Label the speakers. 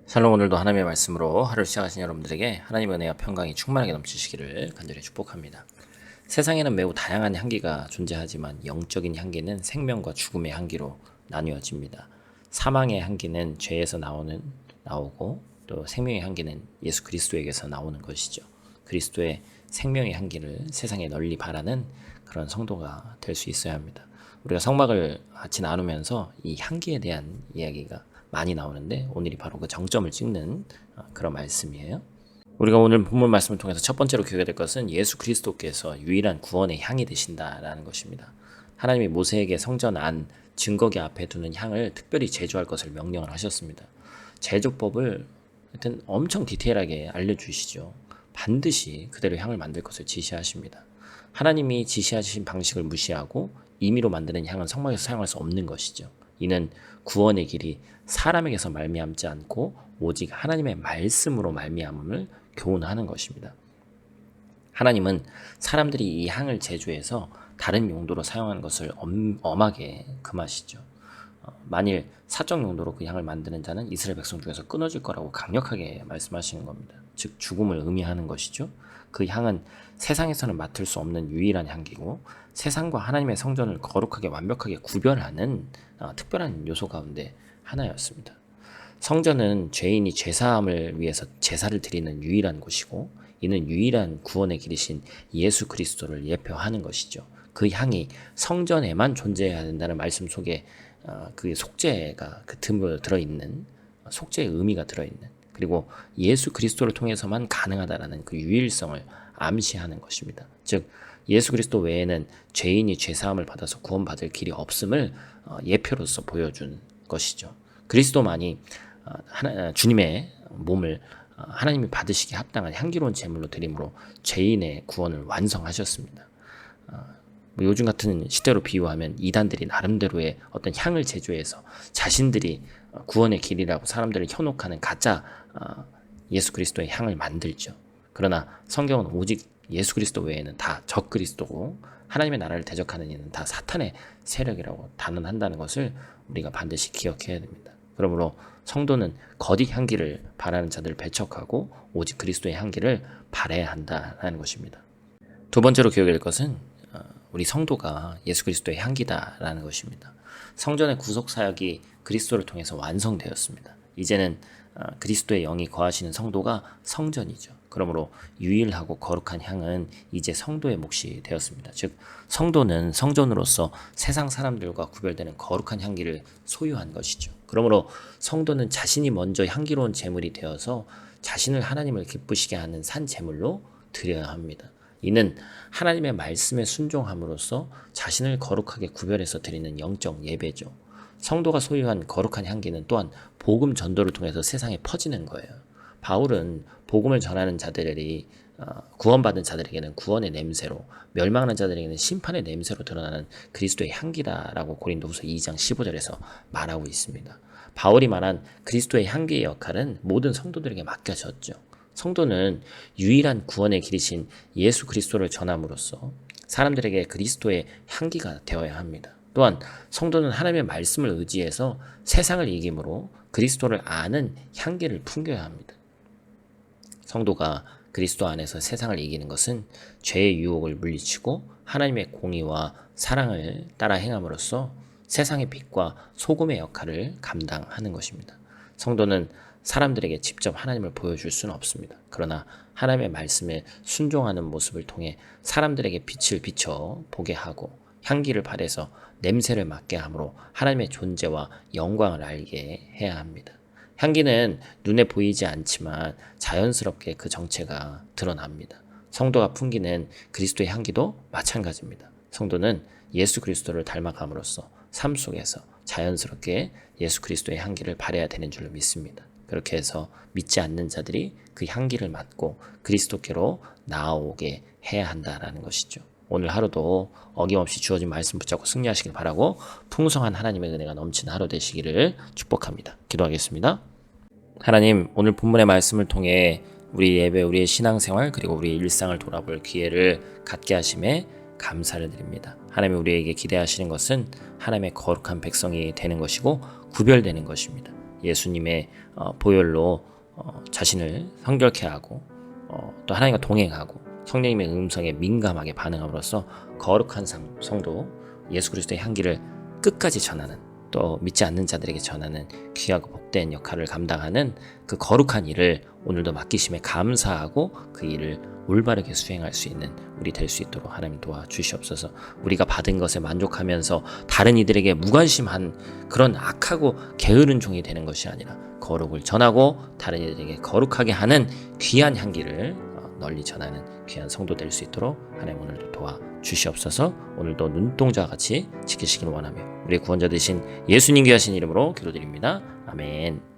Speaker 1: 샬롬. 오늘도 하나님의 말씀으로 하루를 시작하신 여러분들에게 하나님의 은혜와 평강이 충만하게 넘치시기를 간절히 축복합니다. 세상에는 매우 다양한 향기가 존재하지만 영적인 향기는 생명과 죽음의 향기로 나뉘어집니다. 사망의 향기는 죄에서 나오고 또 생명의 향기는 예수 그리스도에게서 나오는 것이죠. 그리스도의 생명의 향기를 세상에 널리 바라는 그런 성도가 될 수 있어야 합니다. 우리가 성막을 같이 나누면서 이 향기에 대한 이야기가 많이 나오는데 오늘이 바로 그 정점을 찍는 그런 말씀이에요. 우리가 오늘 본문 말씀을 통해서 첫 번째로 기억해야 될 것은 예수 그리스도께서 유일한 구원의 향이 되신다라는 것입니다. 하나님이 모세에게 성전 안 증거기 앞에 두는 향을 특별히 제조할 것을 명령을 하셨습니다. 제조법을 하여튼 엄청 디테일하게 알려주시죠. 반드시 그대로 향을 만들 것을 지시하십니다. 하나님이 지시하신 방식을 무시하고 임의로 만드는 향은 성막에서 사용할 수 없는 것이죠. 이는 구원의 길이 사람에게서 말미암지 않고 오직 하나님의 말씀으로 말미암음을 교훈하는 것입니다. 하나님은 사람들이 이 향을 제조해서 다른 용도로 사용하는 것을 엄하게 금하시죠. 만일 사적 용도로 그 향을 만드는 자는 이스라엘 백성 중에서 끊어질 거라고 강력하게 말씀하시는 겁니다. 즉 죽음을 의미하는 것이죠. 그 향은 세상에서는 맡을 수 없는 유일한 향기고 세상과 하나님의 성전을 거룩하게 완벽하게 구별하는 특별한 요소 가운데 하나였습니다. 성전은 죄인이 죄사함을 위해서 제사를 드리는 유일한 곳이고 이는 유일한 구원의 길이신 예수 그리스도를 예표하는 것이죠. 그 향이 성전에만 존재해야 된다는 말씀 속에 그 속죄가 그 틈으로 들어있는 속죄의 의미가 들어있는 그리고 예수 그리스도를 통해서만 가능하다라는 그 유일성을 암시하는 것입니다. 즉 예수 그리스도 외에는 죄인이 죄사함을 받아서 구원받을 길이 없음을 예표로서 보여준 것이죠. 그리스도만이 주님의 몸을 하나님이 받으시기에 합당한 향기로운 제물로 드림으로 죄인의 구원을 완성하셨습니다. 요즘 같은 시대로 비유하면 이단들이 나름대로의 어떤 향을 제조해서 자신들이 구원의 길이라고 사람들을 현혹하는 가짜 예수 그리스도의 향을 만들죠. 그러나 성경은 오직 예수 그리스도 외에는 다 적그리스도고 하나님의 나라를 대적하는 이는 다 사탄의 세력이라고 단언한다는 것을 우리가 반드시 기억해야 됩니다. 그러므로 성도는 거짓 향기를 바라는 자들을 배척하고 오직 그리스도의 향기를 바라야 한다는 것입니다. 두 번째로 기억해야 될 것은 우리 성도가 예수 그리스도의 향기다라는 것입니다. 성전의 구속 사역이 그리스도를 통해서 완성되었습니다. 이제는 그리스도의 영이 거하시는 성도가 성전이죠. 그러므로 유일하고 거룩한 향은 이제 성도의 몫이 되었습니다. 즉 성도는 성전으로서 세상 사람들과 구별되는 거룩한 향기를 소유한 것이죠. 그러므로 성도는 자신이 먼저 향기로운 제물이 되어서 자신을 하나님을 기쁘시게 하는 산 제물로 드려야 합니다. 이는 하나님의 말씀에 순종함으로써 자신을 거룩하게 구별해서 드리는 영적 예배죠. 성도가 소유한 거룩한 향기는 또한 복음 전도를 통해서 세상에 퍼지는 거예요. 바울은 복음을 전하는 자들이 구원받은 자들에게는 구원의 냄새로 멸망하는 자들에게는 심판의 냄새로 드러나는 그리스도의 향기다라고 고린도후서 2장 15절에서 말하고 있습니다. 바울이 말한 그리스도의 향기의 역할은 모든 성도들에게 맡겨졌죠. 성도는 유일한 구원의 길이신 예수 그리스도를 전함으로써 사람들에게 그리스도의 향기가 되어야 합니다. 또한 성도는 하나님의 말씀을 의지해서 세상을 이김으로 그리스도를 아는 향기를 풍겨야 합니다. 성도가 그리스도 안에서 세상을 이기는 것은 죄의 유혹을 물리치고 하나님의 공의와 사랑을 따라 행함으로써 세상의 빛과 소금의 역할을 감당하는 것입니다. 성도는 사람들에게 직접 하나님을 보여줄 수는 없습니다. 그러나 하나님의 말씀에 순종하는 모습을 통해 사람들에게 빛을 비춰 보게 하고 향기를 발해서 냄새를 맡게 함으로 하나님의 존재와 영광을 알게 해야 합니다. 향기는 눈에 보이지 않지만 자연스럽게 그 정체가 드러납니다. 성도가 풍기는 그리스도의 향기도 마찬가지입니다. 성도는 예수 그리스도를 닮아감으로써 삶 속에서 자연스럽게 예수 그리스도의 향기를 발해야 되는 줄로 믿습니다. 그렇게 해서 믿지 않는 자들이 그 향기를 맡고 그리스도께로 나아오게 해야 한다라는 것이죠. 오늘 하루도 어김없이 주어진 말씀 붙잡고 승리하시길 바라고 풍성한 하나님의 은혜가 넘치는 하루 되시기를 축복합니다. 기도하겠습니다. 하나님, 오늘 본문의 말씀을 통해 우리 예배, 우리의 신앙생활 그리고 우리의 일상을 돌아볼 기회를 갖게 하심에 감사를 드립니다. 하나님이 우리에게 기대하시는 것은 하나님의 거룩한 백성이 되는 것이고 구별되는 것입니다. 예수님의 보혈로 자신을 성결케 하고 또 하나님과 동행하고 성령님의 음성에 민감하게 반응함으로써 거룩한 성도 예수 그리스도의 향기를 끝까지 전하는, 또 믿지 않는 자들에게 전하는 귀하고 복된 역할을 감당하는 그 거룩한 일을 오늘도 맡기심에 감사하고 그 일을 올바르게 수행할 수 있는 우리 될 수 있도록 하나님 도와주시옵소서. 우리가 받은 것에 만족하면서 다른 이들에게 무관심한 그런 악하고 게으른 종이 되는 것이 아니라 거룩을 전하고 다른 이들에게 거룩하게 하는 귀한 향기를 널리 전하는 귀한 성도 될 수 있도록 하나님 오늘도 도와주시옵소서. 오늘도 눈동자와 같이 지키시길 원하며 우리의 구원자 되신 예수님 귀하신 이름으로 기도드립니다. 아멘.